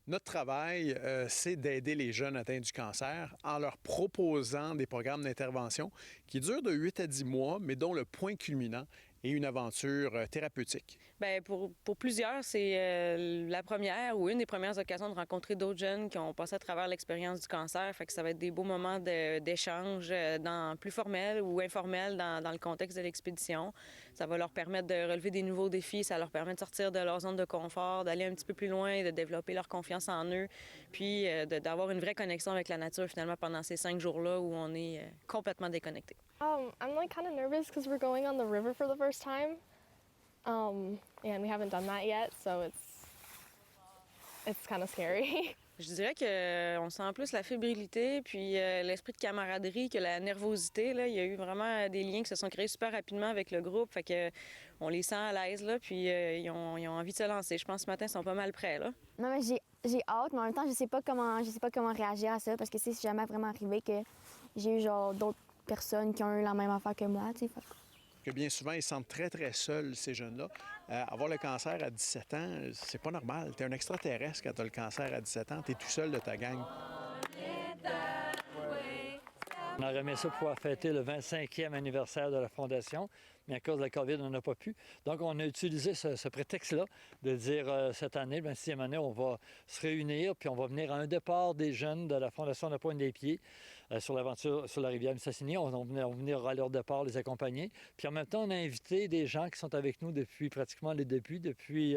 Notre travail, c'est d'aider les jeunes atteints du cancer en leur proposant des programmes d'intervention qui durent de 8 à 10 mois, mais dont le point culminant est une aventure thérapeutique. Bien, pour plusieurs, c'est la première ou une des premières occasions de rencontrer d'autres jeunes qui ont passé à travers l'expérience du cancer. Fait que ça va être des beaux moments d'échange plus formels ou informels dans le contexte de l'expédition. Ça va leur permettre de relever des nouveaux défis, ça leur permet de sortir de leur zone de confort, d'aller un petit peu plus loin, de développer leur confiance en eux, puis d'avoir une vraie connexion avec la nature finalement pendant ces 5 jours-là où on est complètement déconnecté. I'm like kind of nervous because we're going on the river for the first time, and we haven't done that yet, so it's kind of scary. Je dirais qu'on sent plus la fébrilité, puis l'esprit de camaraderie que la nervosité. Là. Il y a eu vraiment des liens qui se sont créés super rapidement avec le groupe, fait que on les sent à l'aise, là, puis ils ont envie de se lancer. Je pense que ce matin, ils sont pas mal prêts. Là. Non, mais j'ai hâte, mais en même temps, je sais pas comment réagir à ça, parce que c'est jamais vraiment arrivé que j'ai eu genre d'autres personnes qui ont eu la même affaire que moi, tu sais. Que bien souvent, ils se sentent très, très seuls, ces jeunes-là. Avoir le cancer à 17 ans, c'est pas normal. Tu es un extraterrestre quand tu as le cancer à 17 ans. Tu es tout seul de ta gang. On aurait aimé ça pouvoir fêter le 25e anniversaire de la Fondation, mais à cause de la COVID, on n'a pas pu. Donc, on a utilisé ce prétexte-là de dire cette année, le 26e année, on va se réunir, puis on va venir à un départ des jeunes de la Fondation de la Pointe-des-Pieds sur l'aventure sur la rivière Mistassini. On va venir à leur départ les accompagner. Puis en même temps, on a invité des gens qui sont avec nous depuis pratiquement les débuts, depuis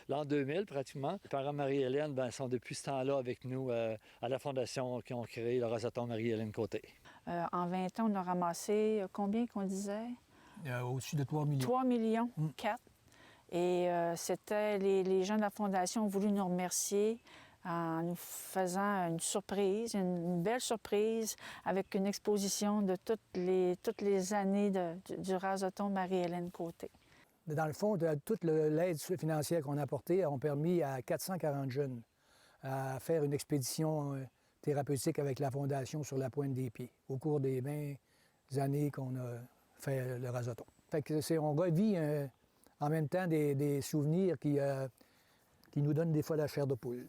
l'an 2000 pratiquement. Les parents Marie-Hélène sont depuis ce temps-là avec nous à la Fondation qui ont créé le Rosatom Marie-Hélène Côté. En 20 ans, on a ramassé combien qu'on disait? Au-dessus de 3 millions. 3 millions, 4. Et c'était les gens de la Fondation ont voulu nous remercier en nous faisant une surprise, une belle surprise avec une exposition de toutes les années du Rosatom Marie-Hélène Côté. Dans le fond, toute l'aide financière qu'on a apportée a permis à 440 jeunes à faire une expédition thérapeutique avec la Fondation sur la Pointe-des-Pieds au cours des 20 années qu'on a fait le Rosatom. Fait que on revit en même temps des souvenirs qui nous donnent des fois la chair de poule.